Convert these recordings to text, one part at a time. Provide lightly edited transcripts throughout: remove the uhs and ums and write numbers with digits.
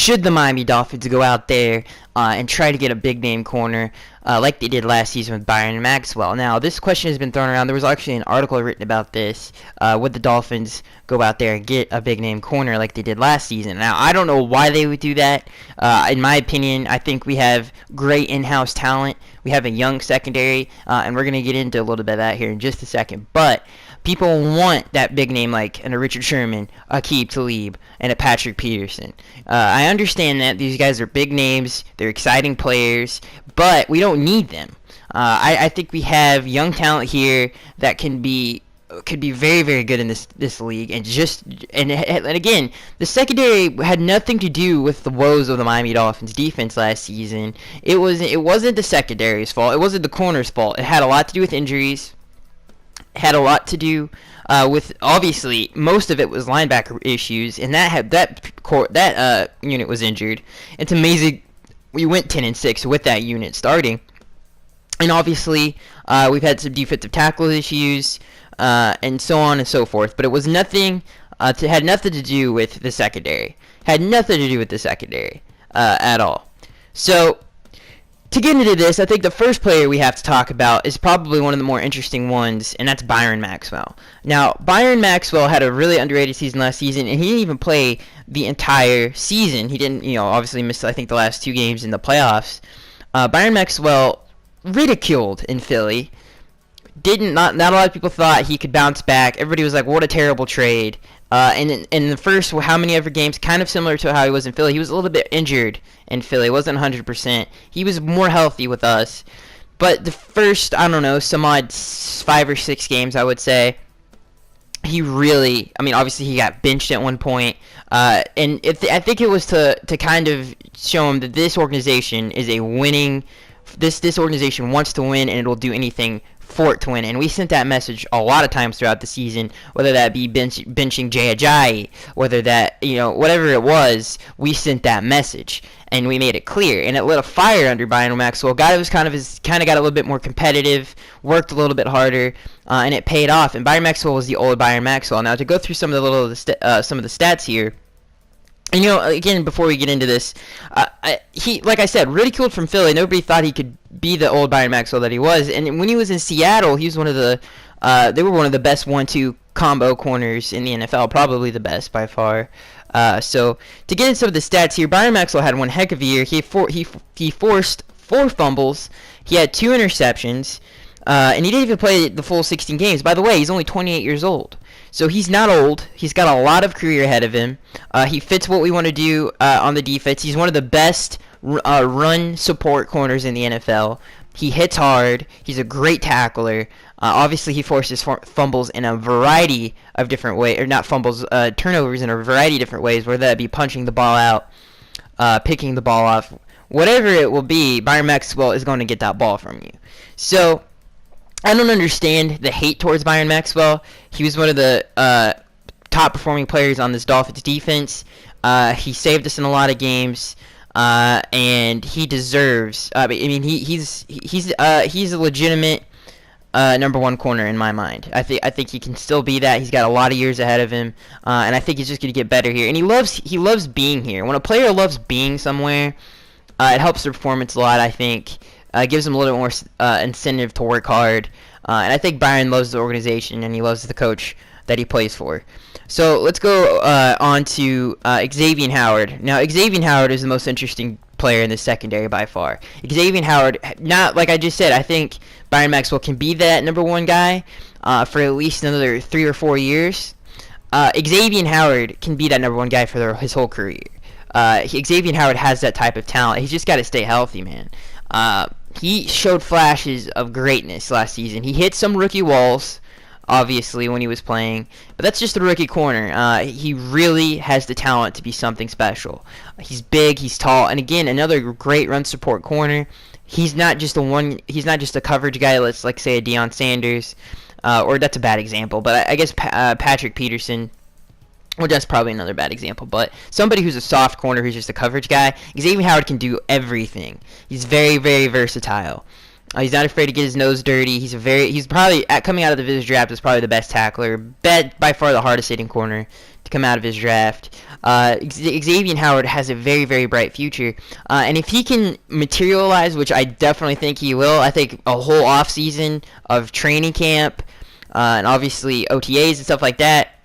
should the Miami Dolphins go out there and try to get a big name corner like they did last season with Byron Maxwell? Now, this question has been thrown around. There was actually an article written about this. Would the Dolphins go out there and get a big name corner like they did last season? Now, I don't know why they would do that. In my opinion, I think we have great in-house talent. We have a young secondary, and we're going to get into a little bit of that here in just a second. But people want that big name like a Richard Sherman, a Aqib Talib, and a Patrick Peterson. I understand that these guys are big names. They're exciting players, but we don't need them. I think we have young talent here that could be very, very good in this league, and again, the secondary had nothing to do with the woes of the Miami Dolphins defense last season. It wasn't the secondary's fault. It wasn't the corner's fault. It had a lot to do with injuries. It had a lot to do with, obviously, most of it was linebacker issues, and that unit was injured. It's amazing we went 10-6 with that unit starting. And obviously, we've had some defensive tackle issues, and so on and so forth. But it was nothing. Had nothing to do with the secondary. Had nothing to do with the secondary at all. So, to get into this, I think the first player we have to talk about is probably one of the more interesting ones, and that's Byron Maxwell. Now, Byron Maxwell had a really underrated season last season, and he didn't even play the entire season. He didn't, obviously miss, I think, the last 2 games in the playoffs. Byron Maxwell, ridiculed in Philly. Not a lot of people thought he could bounce back. Everybody was like, what a terrible trade. And in the first how many ever games, kind of similar to how he was in Philly, he was a little bit injured in Philly. He wasn't 100%. He was more healthy with us. But the first, I don't know, some odd 5 or 6 games, I would say, he really, obviously he got benched at one point. And I think it was to kind of show him that this organization is a winning. This organization wants to win, and it'll do anything for it to win. And we sent that message a lot of times throughout the season, whether that be benching Jay Ajayi, whether that, whatever it was, we sent that message, and we made it clear. And it lit a fire under Byron Maxwell. Guy was kind of got a little bit more competitive, worked a little bit harder, and it paid off. And Byron Maxwell was the old Byron Maxwell. Now, to go through some of the stats here. And, again, before we get into this, he, like I said, ridiculed from Philly. Nobody thought he could be the old Byron Maxwell that he was. And when he was in Seattle, he was one of the they were one of the best 1-2 combo corners in the NFL, probably the best by far. So to get into some of the stats here, Byron Maxwell had one heck of a year. He forced 4 fumbles. He had 2 interceptions. And he didn't even play the full 16 games. By the way, he's only 28 years old. So he's not old. He's got a lot of career ahead of him. He fits what we want to do on the defense. He's one of the best run support corners in the NFL. He hits hard. He's a great tackler. Obviously, he forces fumbles in a variety of different ways. Or not fumbles, turnovers in a variety of different ways, whether that be punching the ball out, picking the ball off. Whatever it will be, Byron Maxwell is going to get that ball from you. So I don't understand the hate towards Byron Maxwell. He was one of the top performing players on this Dolphins defense. He saved us in a lot of games, and he deserves. He's a legitimate number 1 corner in my mind. I think he can still be that. He's got a lot of years ahead of him, and I think he's just going to get better here. And he loves being here. When a player loves being somewhere, it helps their performance a lot, I think. Gives him a little more incentive to work hard. And I think Byron loves the organization, and he loves the coach that he plays for. So let's go on to Xavier Howard. Now, Xavier Howard is the most interesting player in the secondary by far. Xavier Howard, not like I just said, I think Byron Maxwell can be that number 1 guy for at least another 3 or 4 years. Xavier Howard can be that number 1 guy for his whole career. Xavier Howard has that type of talent. He's just got to stay healthy, man. He showed flashes of greatness last season. He hit some rookie walls, obviously, when he was playing, but that's just a rookie corner. He really has the talent to be something special. He's big, he's tall, and again, another great run support corner. He's not just a coverage guy. Let's like say a Deion Sanders, or that's a bad example, but I guess Patrick Peterson. Well, that's probably another bad example, but somebody who's a soft corner who's just a coverage guy, Xavier Howard can do everything. He's very, very versatile. He's not afraid to get his nose dirty. He's probably, coming out of the Viz draft, is probably the best tackler. By far the hardest hitting corner to come out of his draft. Xavier Howard has a very, very bright future. And if he can materialize, which I definitely think he will, I think a whole offseason of training camp and obviously OTAs and stuff like that,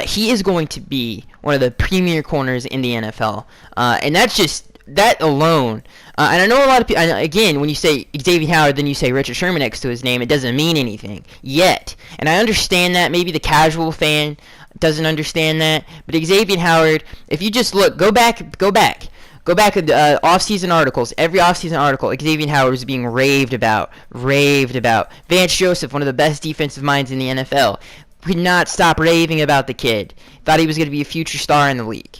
he is going to be one of the premier corners in the NFL. And that's just, that alone. And I know a lot of people, again, when you say Xavier Howard, then you say Richard Sherman next to his name, it doesn't mean anything yet. And I understand that. Maybe the casual fan doesn't understand that. But Xavier Howard, if you just look, go back at off-season articles. Every off-season article, Xavier Howard was being raved about. Vance Joseph, one of the best defensive minds in the NFL, could not stop raving about the kid. Thought he was going to be a future star in the league.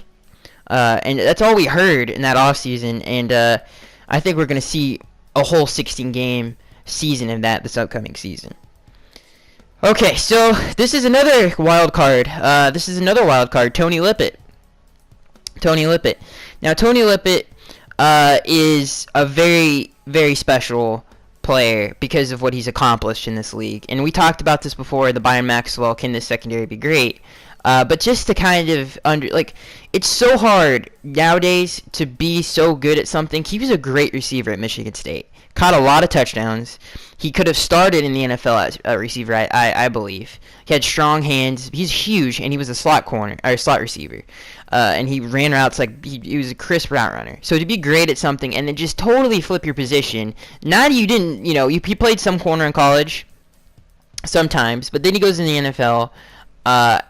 And that's all we heard in that offseason. And I think we're going to see a whole 16-game season of that this upcoming season. Okay, so this is another wild card. Tony Lippett. Now, Tony Lippett is a very, very special player because of what he's accomplished in this league. And we talked about this before, the Byron Maxwell, can this secondary be great? But just to kind of it's so hard nowadays to be so good at something. He was a great receiver at Michigan State. Caught a lot of touchdowns. He could have started in the NFL as a receiver, I believe. He had strong hands. He's huge, and he was a slot receiver. And he ran routes like he was a crisp route runner. So to be great at something and then just totally flip your position. Not you didn't, he played some corner in college sometimes, but then he goes in the NFL.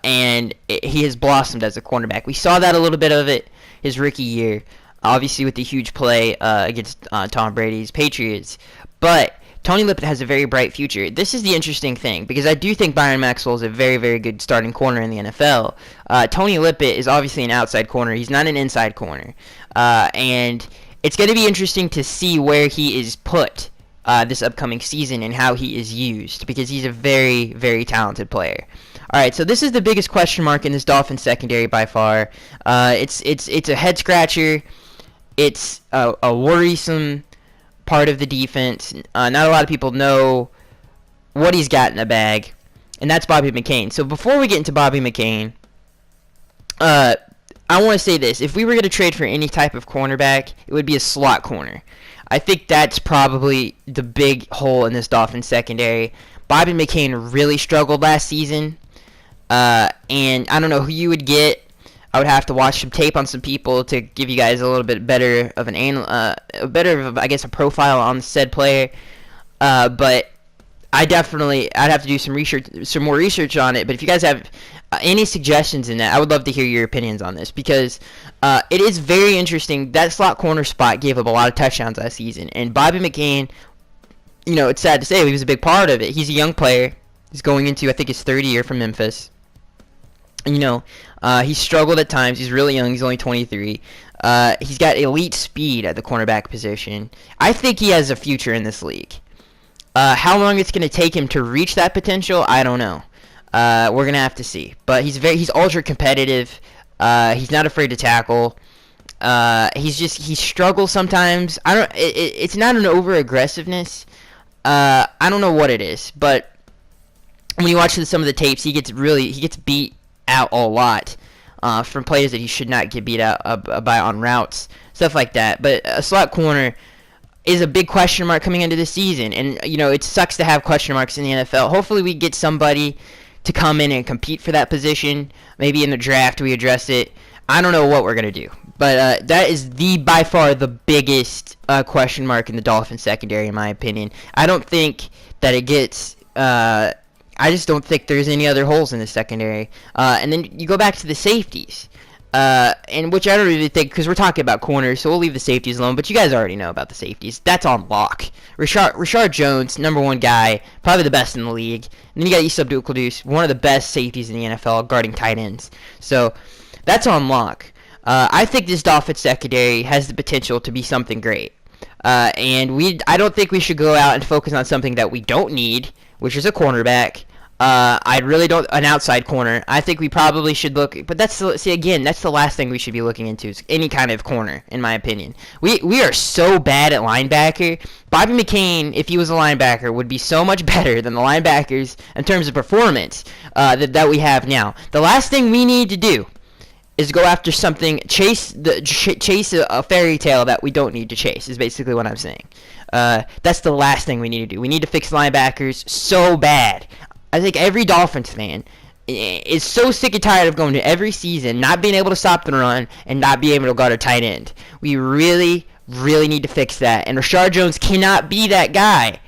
And he has blossomed as a cornerback. We saw that a little bit of it his rookie year, obviously with the huge play against Tom Brady's Patriots. But Tony Lippett has a very bright future. This is the interesting thing, because I do think Byron Maxwell is a very, very good starting corner in the NFL. Tony Lippett is obviously an outside corner. He's not an inside corner. And it's going to be interesting to see where he is put this upcoming season and how he is used, because he's a very, very talented player. All right, so this is the biggest question mark in this Dolphins secondary by far. It's a head scratcher. It's a worrisome part of the defense. Not a lot of people know what he's got in the bag, and that's Bobby McCain. So before we get into Bobby McCain, I want to say this: if we were going to trade for any type of cornerback, it would be a slot corner. I think that's probably the big hole in this Dolphins secondary. Bobby McCain really struggled last season. And I don't know who you would get. I would have to watch some tape on some people to give you guys a little bit better of a profile on said player. But I'd have to do some more research on it. But if you guys have any suggestions in that, I would love to hear your opinions on this, because it is very interesting. That slot corner spot gave up a lot of touchdowns last season, and Bobby McCain, it's sad to say, he was a big part of it. He's a young player. He's going into, I think, his third year from Memphis. He struggled at times. He's really young. He's only 23. He's got elite speed at the cornerback position. I think he has a future in this league. How long it's going to take him to reach that potential, I don't know. We're going to have to see. But he's ultra competitive. He's not afraid to tackle. He struggles sometimes. It's not an over aggressiveness. I don't know what it is, but when you watch some of the tapes, he gets beat out a lot from players that he should not get beat out by on routes, stuff like that. But a slot corner is a big question mark coming into the season, and it sucks to have question marks in the NFL. Hopefully we get somebody to come in and compete for that position. Maybe in the draft we address it. I don't know what we're going to do, but that is by far the biggest question mark in the Dolphins secondary, in my opinion. I don't think that it gets I just don't think there's any other holes in the secondary. And then you go back to the safeties, and which I don't really think, because we're talking about corners, so we'll leave the safeties alone. But you guys already know about the safeties. That's on lock. Rashard Jones, number one guy, probably the best in the league. And then you got Issa Abdul-Quddus, one of the best safeties in the NFL, guarding tight ends. So that's on lock. I think this Dolphins secondary has the potential to be something great. And I don't think we should go out and focus on something that we don't need, which is a cornerback. I really don't an outside corner. I think we probably should look, but that's the last thing we should be looking into is any kind of corner, in my opinion. We are so bad at linebacker. Bobby McCain, if he was a linebacker, would be so much better than the linebackers in terms of performance that we have now. The last thing we need to do is go after something, chase a fairy tale that we don't need to chase. Is basically what I'm saying. That's the last thing we need to do. We need to fix linebackers so bad. I think every Dolphins fan is so sick and tired of going to every season, not being able to stop the run, and not being able to guard a tight end. We really, really need to fix that. And Rashard Jones cannot be that guy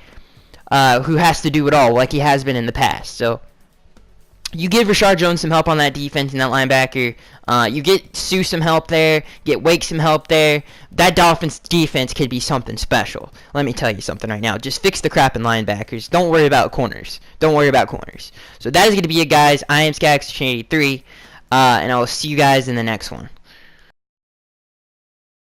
who has to do it all like he has been in the past. So you give Rashard Jones some help on that defense and that linebacker. You get Sue some help there. Get Wake some help there. That Dolphins defense could be something special. Let me tell you something right now. Just fix the crap in linebackers. Don't worry about corners. Don't worry about corners. So that is going to be it, guys. I am Skax83, and I will see you guys in the next one.